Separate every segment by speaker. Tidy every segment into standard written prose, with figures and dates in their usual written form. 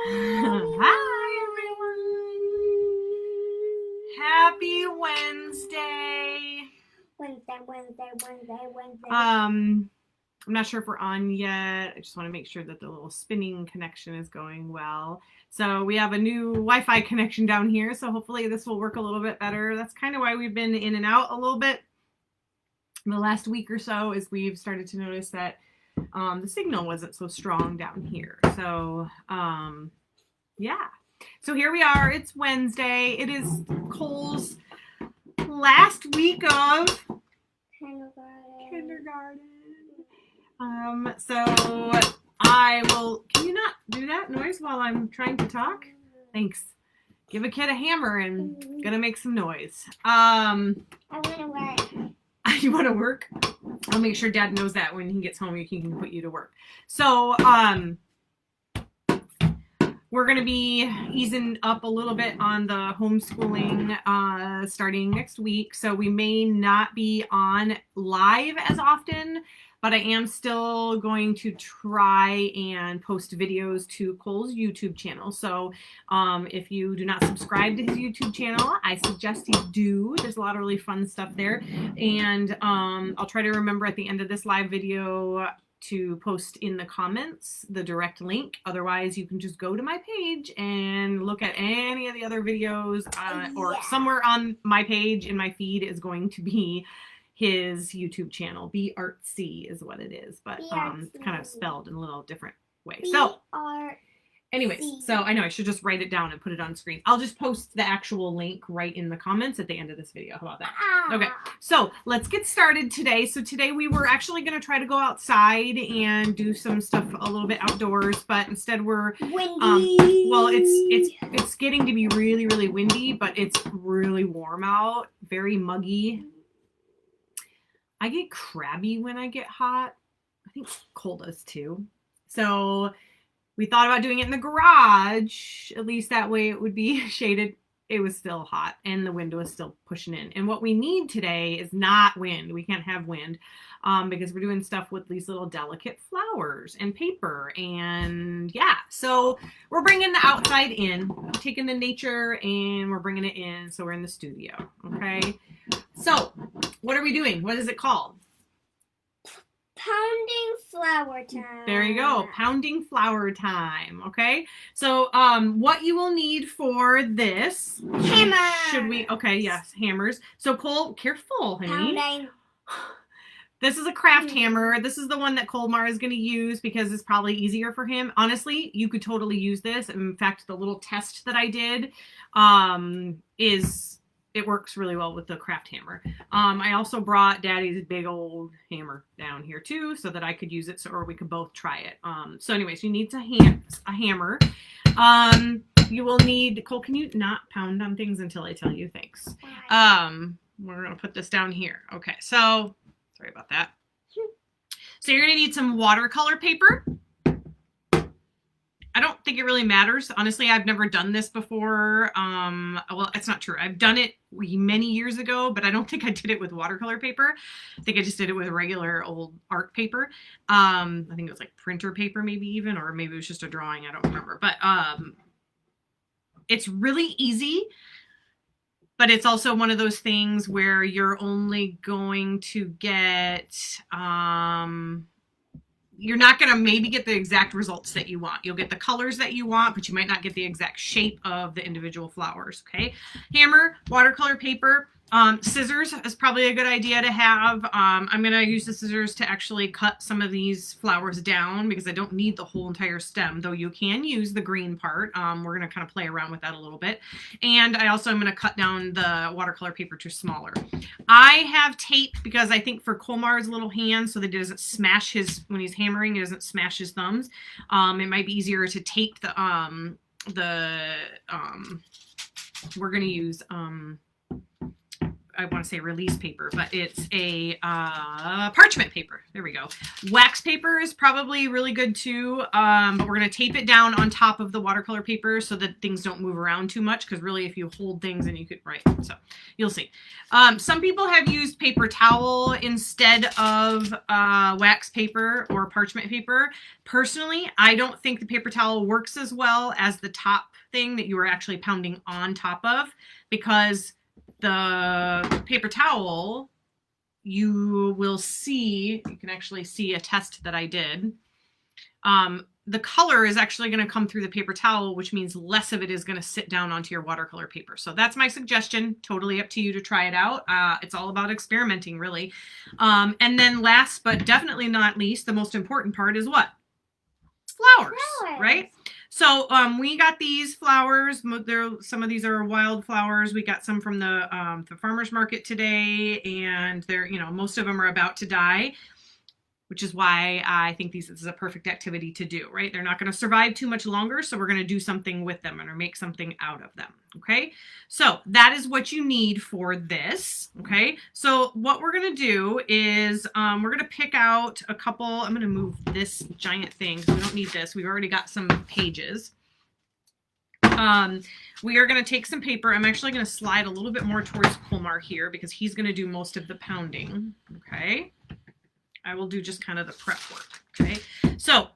Speaker 1: Hi, everyone. Happy Wednesday.
Speaker 2: Wednesday.
Speaker 1: I'm not sure if we're on yet. I just want to make sure that the little spinning connection is going well. So we have a new Wi-Fi connection down here, so hopefully this will work a little bit better. That's kind of why we've been in and out a little bit in the last week or so, is we've started to notice that the signal wasn't so strong down here. So yeah. So here we are. It's Wednesday. It is Cole's last week of kindergarten. So I will. Can you not do that noise while I'm trying to talk? Thanks. Give a kid a hammer and gonna make some noise.
Speaker 2: I want to work.
Speaker 1: You want to work? I'll make sure Dad knows that when he gets home, he can put you to work. So we're going to be easing up a little bit on the homeschooling starting next week. So we may not be on live as often, but I am still going to try and post videos to Cole's YouTube channel. So if you do not subscribe to his YouTube channel, I suggest you do. There's a lot of really fun stuff there. And I'll try to remember at the end of this live video to post in the comments the direct link. Otherwise, you can just go to my page and look at any of the other videos, or somewhere on my page in my feed is going to be his YouTube channel. Be Artsy is what it is, but it's kind of spelled in a little different way. So anyways, so I know I should just write it down and put it on screen. I'll just post the actual link right in the comments at the end of this video. How about that? Okay, so let's get started today. So today we were actually going to try to go outside and do some stuff a little bit outdoors, but instead we're
Speaker 2: windy.
Speaker 1: Well, it's getting to be really, really windy, but it's really warm out, very muggy. I get crabby when I get hot. I think Cole does too. So we thought about doing it in the garage. At least that way it would be shaded. It was still hot and the wind was still pushing in. And what we need today is not wind. We can't have wind because we're doing stuff with these little delicate flowers and paper. And yeah, so we're bringing the outside in. We're taking the nature and we're bringing it in. So we're in the studio. Okay. So what are we doing? What is it called?
Speaker 2: Pounding flower time.
Speaker 1: There you go. Pounding flower time. Okay. So what you will need for this.
Speaker 2: Hammer.
Speaker 1: Should we? Okay. Yes. Hammers. So Cole, careful, honey.
Speaker 2: Pounding.
Speaker 1: This is a craft hammer. This is the one that Colmar is going to use because it's probably easier for him. Honestly, you could totally use this. In fact, the little test that I did it works really well with the craft hammer. I also brought Daddy's big old hammer down here too, so that I could use it, or we could both try it. So anyways, you need a hammer. You will need, Cole, can you not pound on things until I tell you? Thanks. We're going to put this down here. Okay, so, sorry about that. So you're going to need some watercolor paper. I don't think it really matters. Honestly, I've never done this before. Well, it's not true. I've done it many years ago, but I don't think I did it with watercolor paper. I think I just did it with regular old art paper. I think it was like printer paper maybe even, or maybe it was just a drawing. I don't remember. But it's really easy, but it's also one of those things where you're only going to get... you're not going to maybe get the exact results that you want. You'll get the colors that you want, but you might not get the exact shape of the individual flowers, okay? Hammer, watercolor paper, scissors is probably a good idea to have. I'm going to use the scissors to actually cut some of these flowers down because I don't need the whole entire stem, though you can use the green part. We're going to kind of play around with that a little bit. And I also am going to cut down the watercolor paper to smaller. I have tape because I think for Colmar's little hands, so that it doesn't smash when he's hammering, it doesn't smash his thumbs. It might be easier to tape we're going to use I want to say release paper, but it's a parchment paper. There we go. Wax paper is probably really good too, but we're going to tape it down on top of the watercolor paper so that things don't move around too much, because really if you hold things and you could, right, so you'll see. Some people have used paper towel instead of wax paper or parchment paper. Personally, I don't think the paper towel works as well as the top thing that you are actually pounding on top of, because the paper towel, you will see, you can actually see a test that I did. The color is actually going to come through the paper towel, which means less of it is going to sit down onto your watercolor paper. So that's my suggestion. Totally up to you to try it out. It's all about experimenting, really. And then last but definitely not least, the most important part is what? Flowers. Right? So we got these flowers. Some of these are wild flowers. We got some from the farmer's market today, and they're, you know, most of them are about to die, which is why I think this is a perfect activity to do, right? They're not going to survive too much longer, so we're going to do something with them or make something out of them, okay? So that is what you need for this, okay? So what we're going to do is we're going to pick out a couple. I'm going to move this giant thing because we don't need this. We've already got some pages. We are going to take some paper. I'm actually going to slide a little bit more towards Colmar here because he's going to do most of the pounding, okay? I will do just kind of the prep work, okay? So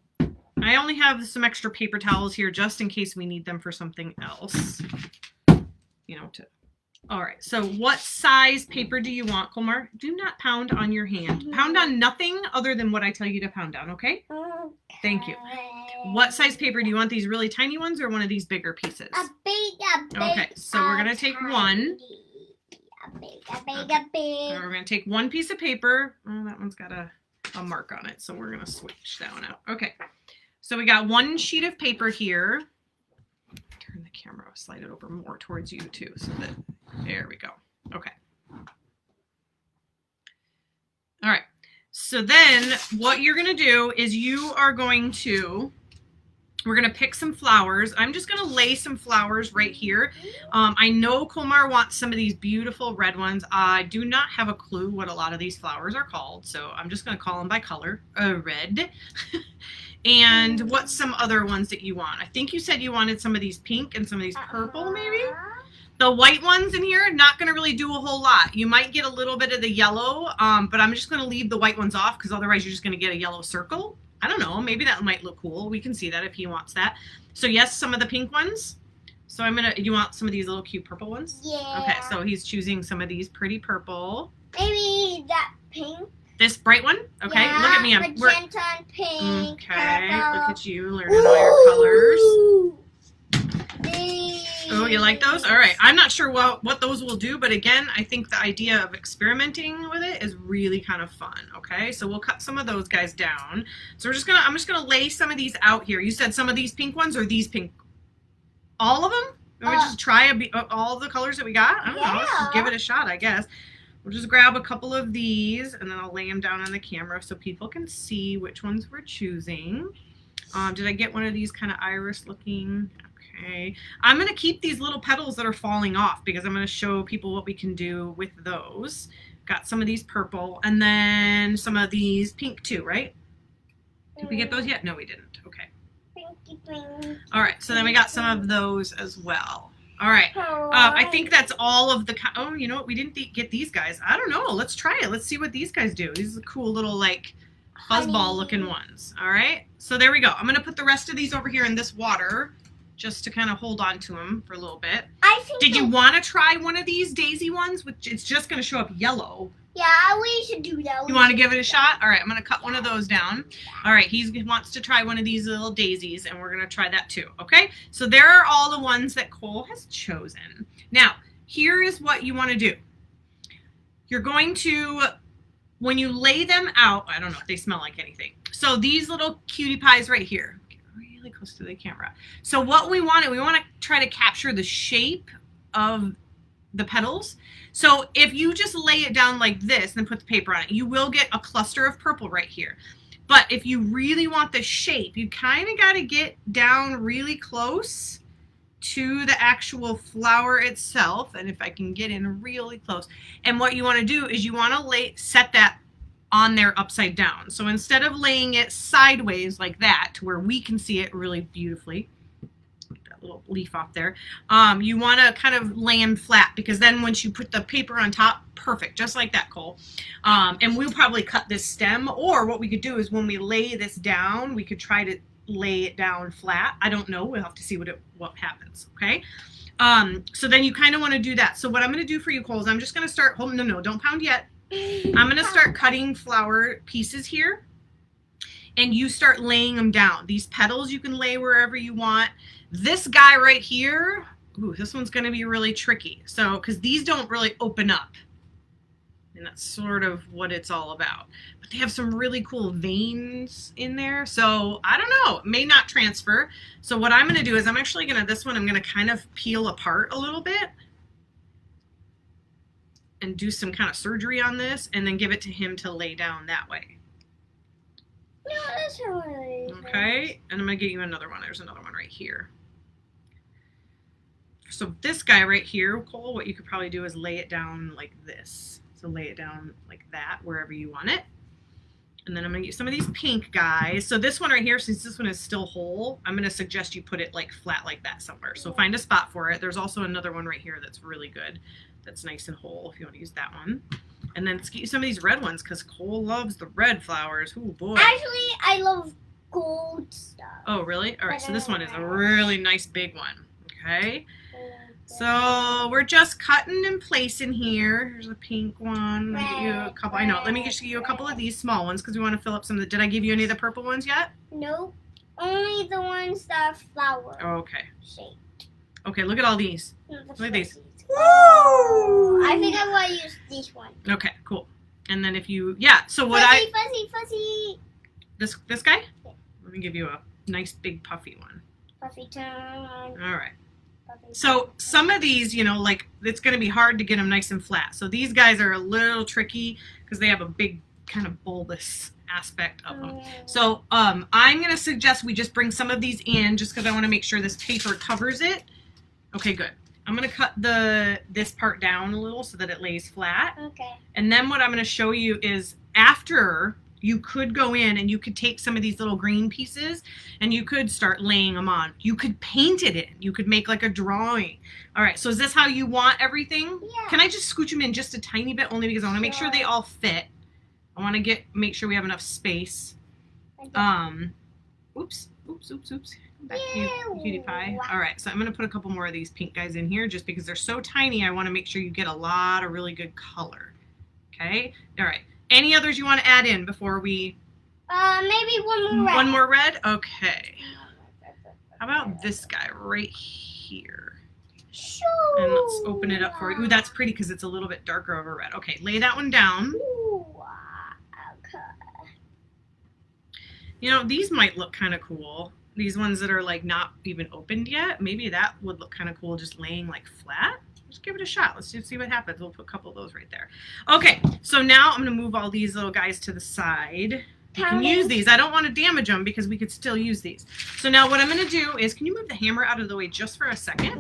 Speaker 1: I only have some extra paper towels here just in case we need them for something else, you know, all right, so what size paper do you want, Colmar? Do not pound on your hand. Pound on nothing other than what I tell you to pound on, okay? Thank you. What size paper do you want? These really tiny ones or one of these bigger pieces?
Speaker 2: A big.
Speaker 1: Okay, so we're going to take one.
Speaker 2: A big.
Speaker 1: And we're going to take one piece of paper. Oh, that one's got a mark on it, so we're going to switch that one out. Okay, so we got one sheet of paper here. Turn the camera, slide it over more towards you too, so that, there we go. Okay. All right, so then what you're going to do is we're going to pick some flowers. I'm just going to lay some flowers right here. I know Colmar wants some of these beautiful red ones. I do not have a clue what a lot of these flowers are called, so I'm just going to call them by color. Red. And what's some other ones that you want? I think you said you wanted some of these pink and some of these purple, maybe? The white ones in here, not going to really do a whole lot. You might get a little bit of the yellow, but I'm just going to leave the white ones off because otherwise you're just going to get a yellow circle. I don't know, maybe that might look cool. We can see that if he wants that. So yes, some of the pink ones. So you want some of these little cute purple ones?
Speaker 2: Yeah.
Speaker 1: Okay, so he's choosing some of these pretty purple.
Speaker 2: Maybe that pink.
Speaker 1: This bright one? Okay,
Speaker 2: Yeah,
Speaker 1: look at me.
Speaker 2: Magenta and pink.
Speaker 1: Okay,
Speaker 2: purple.
Speaker 1: look at you learning all your colors.
Speaker 2: These.
Speaker 1: Oh, you like those? All right. I'm not sure what those will do, but again, I think the idea of experimenting with it is really kind of fun. Okay, so we'll cut some of those guys down. So I'm just gonna lay some of these out here. You said some of these pink ones or these pink? All of them? Can we just try all the colors that we got? I don't know. Let's just give it a shot, I guess. We'll just grab a couple of these and then I'll lay them down on the camera so people can see which ones we're choosing. Did I get one of these kind of iris looking? Okay. I'm going to keep these little petals that are falling off because I'm going to show people what we can do with those. Got some of these purple and then some of these pink too, right? Did we get those yet? No, we didn't. Okay.
Speaker 2: Pinky pink.
Speaker 1: All right. So then we got some of those as well. All right. I think that's all of the... Oh, you know what? We didn't get these guys. I don't know. Let's try it. Let's see what these guys do. These are cool little like fuzzball looking ones. All right. So there we go. I'm going to put the rest of these over here in this water just to kind of hold on to them for a little bit. Did you want to try one of these daisy ones? Which it's just going to show up yellow.
Speaker 2: Yeah, we should do that.
Speaker 1: You want to give it a shot? All right, I'm going to cut one of those down. All right, he wants to try one of these little daisies, and we're going to try that too, okay? So there are all the ones that Cole has chosen. Now, here is what you want to do. You're going to, when you lay them out, I don't know if they smell like anything. So these little cutie pies right here. Get really close to the camera. So what we want to try to capture the shape of the petals. So if you just lay it down like this and put the paper on it, you will get a cluster of purple right here. But if you really want the shape, you kind of got to get down really close to the actual flower itself. And if I can get in really close. And what you want to do is you want to set that on there upside down. So instead of laying it sideways like that to where we can see it really beautifully, that little leaf off there, you want to kind of lay them flat, because then once you put the paper on top, perfect, just like that, Cole. And we'll probably cut this stem, or what we could do is when we lay this down, we could try to lay it down flat. I don't know. We'll have to see what happens. Okay. So then you kind of want to do that. So what I'm going to do for you, Cole, is I'm just going to start. Oh, no, don't pound yet. I'm going to start cutting flower pieces here, and you start laying them down. These petals you can lay wherever you want. This guy right here, ooh, this one's going to be really tricky. So, because these don't really open up. And that's sort of what it's all about. But they have some really cool veins in there. So I don't know, it may not transfer. So what I'm going to do is I'm actually going to, this one I'm going to kind of peel apart a little bit and do some kind of surgery on this, and then give it to him to lay down that way.
Speaker 2: No, that's not really.
Speaker 1: Okay, and I'm going to get you another one. There's another one right here. So this guy right here, Cole, what you could probably do is lay it down like this. So lay it down like that wherever you want it. And then I'm going to get some of these pink guys. So this one right here, since this one is still whole, I'm going to suggest you put it like flat like that somewhere. So find a spot for it. There's also another one right here that's really good. That's nice and whole if you want to use that one. And then let's get you some of these red ones, because Cole loves the red flowers. Oh boy.
Speaker 2: Actually, I love gold stuff.
Speaker 1: Oh really? All right, so this one is a really nice big one. Okay. So we're just cutting and placing here. Here's a pink one. Let me get you a couple. I know. Let me just give you a couple of these small ones because we want to fill up some of the. Did I give you any of the purple ones yet?
Speaker 2: Nope. Only the ones that are flower
Speaker 1: Okay.
Speaker 2: shaped.
Speaker 1: Okay, look at all these.
Speaker 2: Look
Speaker 1: at these.
Speaker 2: Woo! I think I want to use this one.
Speaker 1: Okay, cool. And then if you, so what
Speaker 2: Fuzzy.
Speaker 1: this guy? Yeah. Let me give you a nice big puffy one.
Speaker 2: Puffy turn.
Speaker 1: All right. So some of these, like it's going to be hard to get them nice and flat. So these guys are a little tricky because they have a big kind of bulbous aspect of them. So I'm going to suggest we just bring some of these in just because I want to make sure this paper covers it. Okay, good. I'm going to cut this part down a little so that it lays flat.
Speaker 2: Okay.
Speaker 1: And then what I'm going to show you is after you could go in and you could take some of these little green pieces and you could start laying them on. You could paint it in. You could make like a drawing. All right, so is this how you want everything?
Speaker 2: Yeah.
Speaker 1: Can I just scooch them in just a tiny bit only because I want to make sure they all fit. I want to make sure we have enough space. Oops. Back to you, cutie pie. All right, so I'm going to put a couple more of these pink guys in here just because they're so tiny. I want to make sure you get a lot of really good color. Okay? All right. Any others you want to add in before we...
Speaker 2: Maybe one more red.
Speaker 1: One more red? Okay. How about this guy right here?
Speaker 2: Sure.
Speaker 1: And let's open it up for you. Ooh, that's pretty because it's a little bit darker over red. Okay, lay that one down.
Speaker 2: Ooh, okay.
Speaker 1: These might look kind of cool. These ones that are like not even opened yet. Maybe that would look kind of cool just laying like flat. Just give it a shot. Let's just see what happens. We'll put a couple of those right there. Okay, so now I'm going to move all these little guys to the side. You can use these. I don't want to damage them because we could still use these. So now what I'm going to do is, can you move the hammer out of the way just for a second?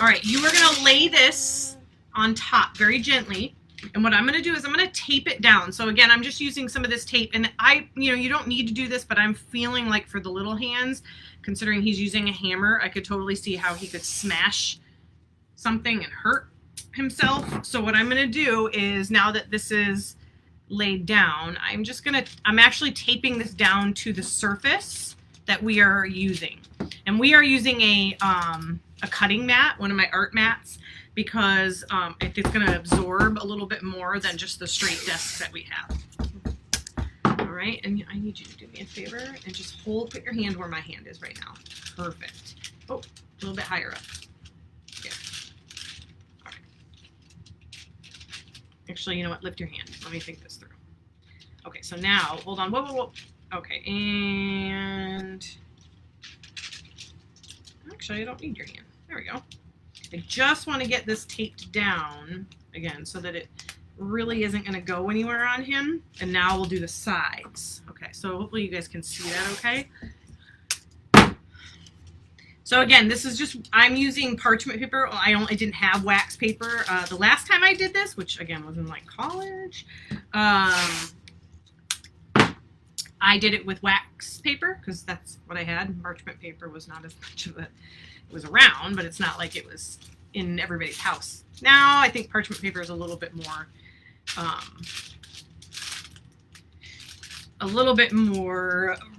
Speaker 1: All right, you are going to lay this on top very gently. And what I'm going to do is I'm going to tape it down. So again, I'm just using some of this tape. And you don't need to do this, but I'm feeling like for the little hands, considering he's using a hammer, I could totally see how he could smash something and hurt himself. So what I'm going to do is, now that this is laid down, I'm actually taping this down to the surface that we are using. And we are using a cutting mat, one of my art mats, because it's going to absorb a little bit more than just the straight discs that we have. All right, and I need you to do me a favor and just put your hand where my hand is right now. Perfect. Oh, a little bit higher up. Actually, you know what? Lift your hand. Let me think this through. Okay, so now, hold on. Whoa. Okay, and... Actually, I don't need your hand. There we go. I just want to get this taped down, again, so that it really isn't going to go anywhere on him. And now we'll do the sides. Okay, so hopefully you guys can see that okay. So again, this is just, I'm using parchment paper. I didn't have wax paper. The last time I did this, which again was in like college, I did it with wax paper because that's what I had. Parchment paper was not as much of it was around, but it's not like it was in everybody's house. Now I think parchment paper is a little bit more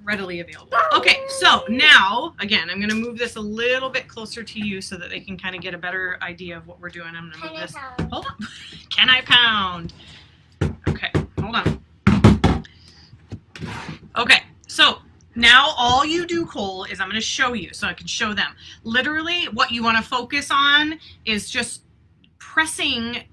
Speaker 1: readily available. Okay, so now again, I'm going to move this a little bit closer to you so that they can kind of get a better idea of what we're doing. I'm going to move this. Hold on. Can I pound? Okay, hold on. Okay, so now all you do, Cole, is I'm going to show you so I can show them. Literally, what you want to focus on is just pressing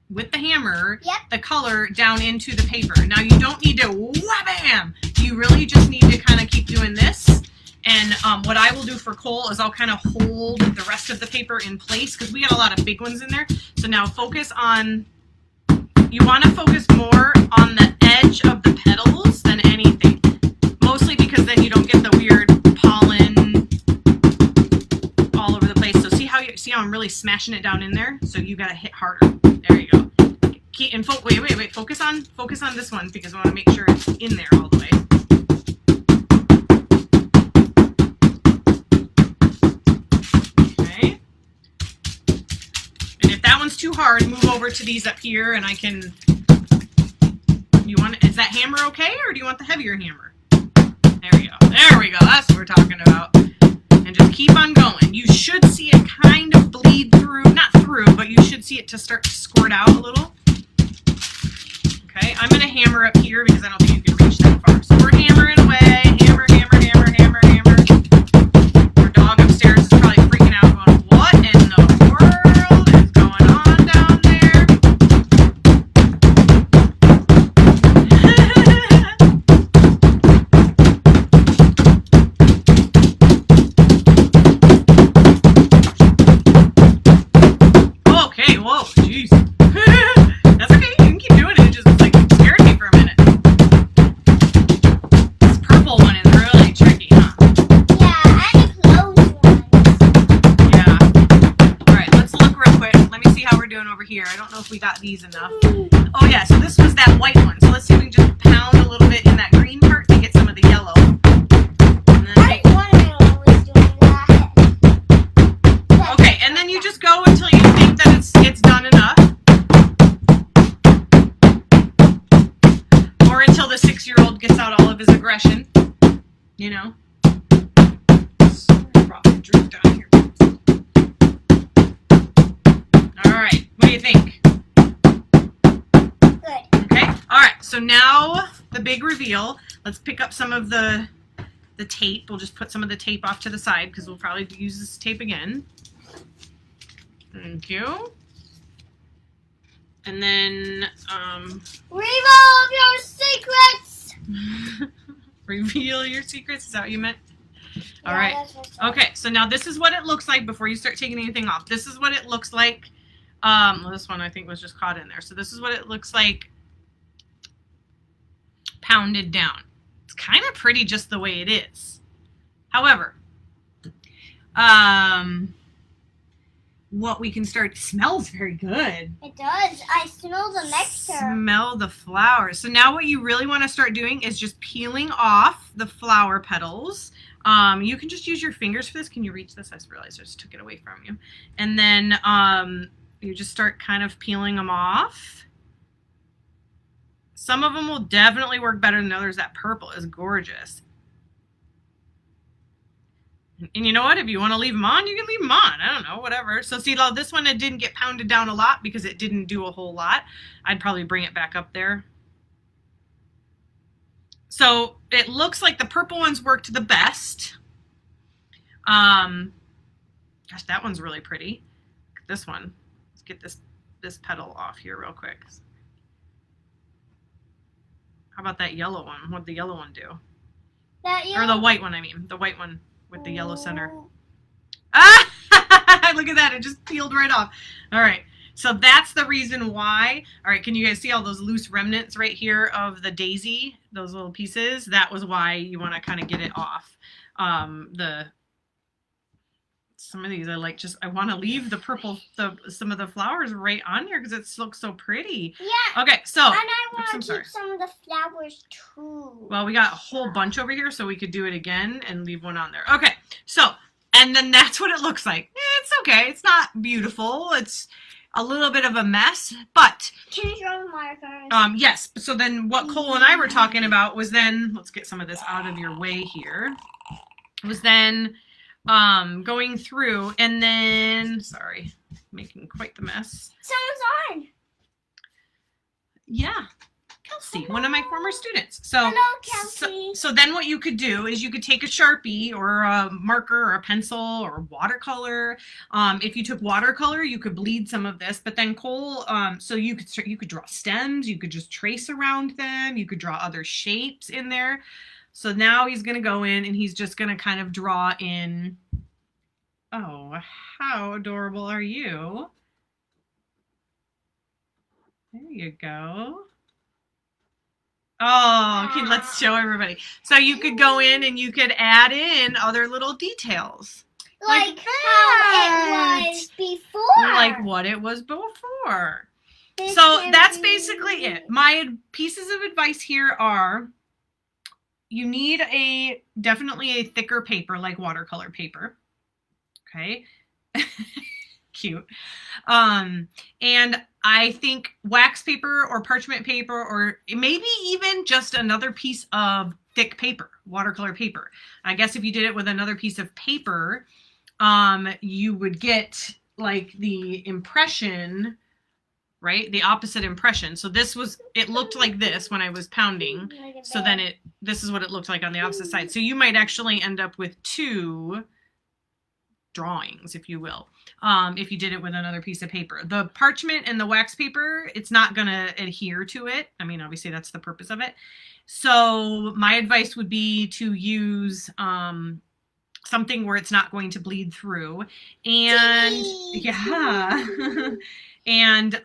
Speaker 1: with the hammer the color down into the paper. Now, you don't need to wham-bam. You really just need to kind of keep doing this. And what I will do for Cole is I'll kind of hold the rest of the paper in place because we got a lot of big ones in there. So now focus on, you want to focus more on the edge of the petals than anything. Mostly because then you don't get the weird pollen all over the place. So see how I'm really smashing it down in there? So you got to hit harder. There you go. Keep, and wait. Focus on this one because I want to make sure it's in there all the way. Okay. And if that one's too hard, move over to these up here and I can. Is that hammer okay, or do you want the heavier hammer? There we go. There we go. That's what we're talking about. And just keep on going. You should see it kind of bleed through, not through, but you should see it to start to squirt out a little. Okay, I'm going to hammer up here because I don't think you can reach that far. So we're hammering away. Hammer, hammer, hammer, hammer, hammer. Our dog upstairs is probably freaking out going, what in the world is going on down there? Okay, whoa, jeez. That's okay, you can keep doing it. It just like scared me for a minute. This purple one is really tricky, huh?
Speaker 2: Yeah, and the closed ones.
Speaker 1: Yeah. Alright, let's look real quick. Let me see how we're doing over here. I don't know if we got these enough. Oh yeah, so this was that white one. So let's see if we can just pound a little bit in that green part to get some of the yellow. And then
Speaker 2: I was doing that.
Speaker 1: okay, and then you just go until you think that it's done enough. Or until the 6-year-old gets out all of his aggression. You know? Probably drink down here. Alright, what do you think?
Speaker 2: Good.
Speaker 1: Okay, alright, so now the big reveal. Let's pick up some of the tape. We'll just put some of the tape off to the side because we'll probably use this tape again. Thank you. And then,
Speaker 2: Reveal your secrets.
Speaker 1: reveal your secrets. Is that what you meant? All
Speaker 2: Yeah,
Speaker 1: right.
Speaker 2: that's what's up.
Speaker 1: Okay, so now this is what it looks like before you start taking anything off. This is what it looks like. Well, this one I think was just caught in there. So this is what it looks like pounded down. It's kind of pretty just the way it is. However, what we can start smells very good.
Speaker 2: It does. I smell the nectar.
Speaker 1: Smell the flowers. So now what you really want to start doing is just peeling off the flower petals. You can just use your fingers for this. Can you reach this? I just realized I just took it away from you. And then you just start kind of peeling them off. Some of them will definitely work better than others. That purple is gorgeous. And you know what? If you want to leave them on, you can leave them on. I don't know, whatever. So see, this one, it didn't get pounded down a lot because it didn't do a whole lot. I'd probably bring it back up there. So it looks like the purple ones worked the best. Gosh, that one's really pretty. This one. Let's get this petal off here real quick. How about that yellow one? What'd the yellow one do?
Speaker 2: That
Speaker 1: Or the white one, I mean. The white one with the yellow center. Ah! Look at that. It just peeled right off. All right. So that's the reason why. All right. Can you guys see all those loose remnants right here of the daisy? Those little pieces? That was why you want to kind of get it off. some of these I like. Just I want to leave the purple, some of the flowers right on here because it looks so pretty.
Speaker 2: Yeah.
Speaker 1: Okay, so
Speaker 2: And I
Speaker 1: oops,
Speaker 2: want
Speaker 1: I'm
Speaker 2: to
Speaker 1: sorry.
Speaker 2: keep some of the flowers too.
Speaker 1: Well, we got a whole bunch over here, so we could do it again and leave one on there. Okay, so, and then that's what it looks like. It's okay. It's not beautiful. It's a little bit of a mess, but
Speaker 2: Can you draw markers?
Speaker 1: yes. So then what Cole and I were talking about was then, let's get some of this out of your way here, was then going through and then, sorry, making quite the mess.
Speaker 2: Someone's on.
Speaker 1: Yeah. Kelsey, one of my former students. So,
Speaker 2: Hello, Kelsey.
Speaker 1: so then what you could do is you could take a Sharpie or a marker or a pencil or watercolor. If you took watercolor, you could bleed some of this, but then Cole, so you could draw stems, you could just trace around them, you could draw other shapes in there. So now he's going to go in and he's just going to kind of draw in. Oh, how adorable are you? There you go. Oh, okay, let's show everybody. So you could go in and you could add in other little details.
Speaker 2: Like how it was before.
Speaker 1: Like what it was before.
Speaker 2: This
Speaker 1: So
Speaker 2: can
Speaker 1: that's
Speaker 2: be-
Speaker 1: basically it. My pieces of advice here are you need definitely a thicker paper like watercolor paper. Okay. Cute. And I think wax paper or parchment paper or maybe even just another piece of thick paper, watercolor paper. I guess if you did it with another piece of paper, you would get like the impression, right? The opposite impression. So it looked like this when I was pounding. So then this is what it looked like on the opposite side. So you might actually end up with two drawings, if you will, if you did it with another piece of paper. The parchment and the wax paper, it's not going to adhere to it. I mean, obviously that's the purpose of it. So my advice would be to use something where it's not going to bleed through, and yeah. And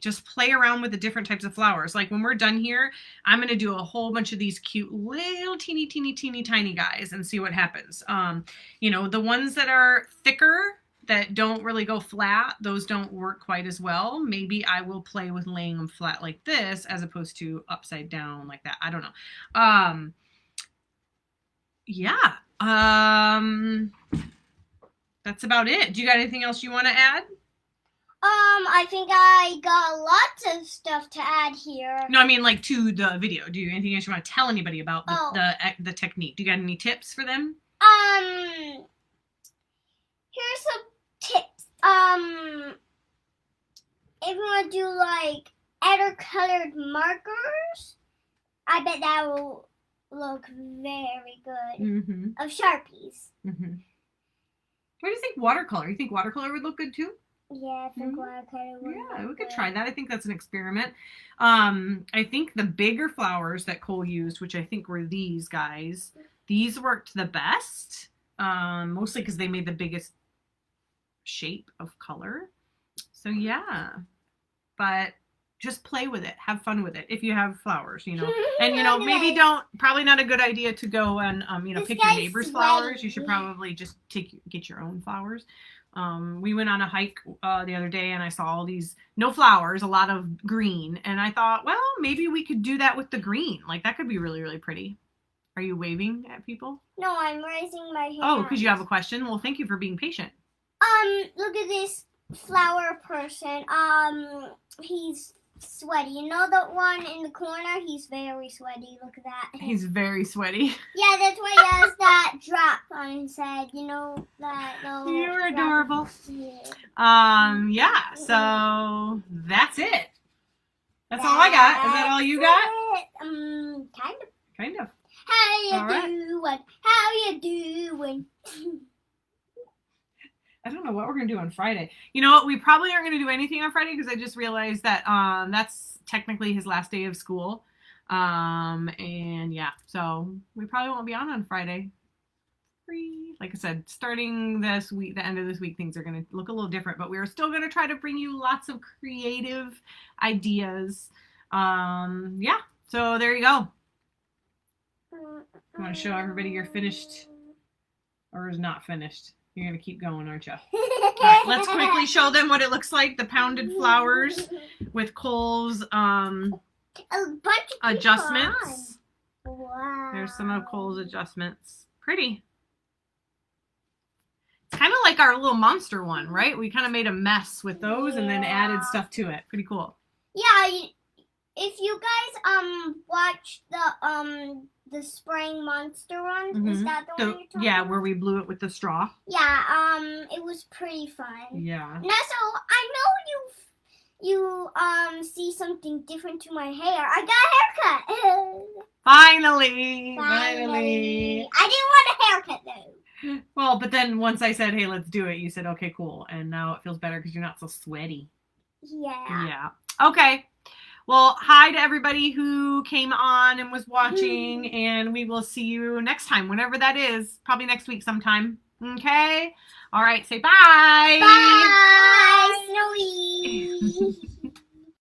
Speaker 1: just play around with the different types of flowers. Like when we're done here, I'm going to do a whole bunch of these cute little teeny tiny guys and see what happens. You know, the ones that are thicker that don't really go flat, those don't work quite as well. Maybe I will play with laying them flat like this as opposed to upside down like that. I don't know. Yeah. That's about it. Do you got anything else you want to add?
Speaker 2: I think I got lots of stuff to add here.
Speaker 1: No, I mean like to the video. Do you anything else you want to tell anybody about the technique? Do you got any tips for them?
Speaker 2: Here's some tips. If you want to do like other colored markers, I bet that will look very good.
Speaker 1: Mm-hmm.
Speaker 2: Of Sharpies.
Speaker 1: Mm-hmm. What do you think watercolor? You think watercolor would look good too?
Speaker 2: Yeah, I think watercolor would
Speaker 1: Yeah, we
Speaker 2: look
Speaker 1: could
Speaker 2: good.
Speaker 1: try that. I think that's an experiment. I think the bigger flowers that Cole used, which I think were these guys, these worked the best. Mostly because they made the biggest shape of color. So yeah, but just play with it. Have fun with it if you have flowers, you know. And you know, maybe probably not a good idea to go and
Speaker 2: This
Speaker 1: pick your
Speaker 2: guy's
Speaker 1: neighbor's
Speaker 2: sweaty.
Speaker 1: flowers. You should probably just get your own flowers. We went on a hike the other day and I saw all these, no flowers, a lot of green. And I thought, well, maybe we could do that with the green. Like that could be really, really pretty. Are you waving at people?
Speaker 2: No, I'm raising my hand.
Speaker 1: Oh, because you have a question? Well, thank you for being patient.
Speaker 2: Look at this flower person. He's sweaty. You know the one in the corner? He's very sweaty. Look at that.
Speaker 1: He's very sweaty.
Speaker 2: Yeah, that's why he has that drop on his head. You know that little
Speaker 1: You're
Speaker 2: drop?
Speaker 1: adorable.
Speaker 2: Yeah.
Speaker 1: Yeah, so that's it. That's all I got. Is that all you got?
Speaker 2: Kind of.
Speaker 1: Kind of.
Speaker 2: How you
Speaker 1: All right.
Speaker 2: doing? How you doing?
Speaker 1: I don't know what we're going to do on Friday. You know what? We probably aren't going to do anything on Friday because I just realized that that's technically his last day of school. And yeah, so we probably won't be on Friday. Like I said, starting this week, the end of this week, things are going to look a little different, but we're still going to try to bring you lots of creative ideas. Yeah, so there you go. You want to show everybody you're finished or is not finished? You're going to keep going, aren't you? All right, let's quickly show them what it looks like. The pounded flours with Cole's
Speaker 2: A bunch of
Speaker 1: adjustments.
Speaker 2: people on. Wow.
Speaker 1: There's some of Cole's adjustments. Pretty. It's kind of like our little monster one, right? We kind of made a mess with those and then added stuff to it. Pretty cool.
Speaker 2: Yeah, if you guys watched the spring monster one, is that the one you're talking
Speaker 1: Yeah,
Speaker 2: about?
Speaker 1: where we blew it with the straw.
Speaker 2: Yeah, it was pretty fun.
Speaker 1: Yeah.
Speaker 2: Now, so I know you see something different to my hair. I got a haircut.
Speaker 1: Finally.
Speaker 2: I didn't want a haircut though.
Speaker 1: Well, but then once I said, hey, let's do it, you said, okay, cool. And now it feels better because you're not so sweaty.
Speaker 2: Yeah.
Speaker 1: Yeah. Okay. Well, hi to everybody who came on and was watching, and we will see you next time, whenever that is. Probably next week sometime. Okay? All right, say bye.
Speaker 2: Bye, Snowy.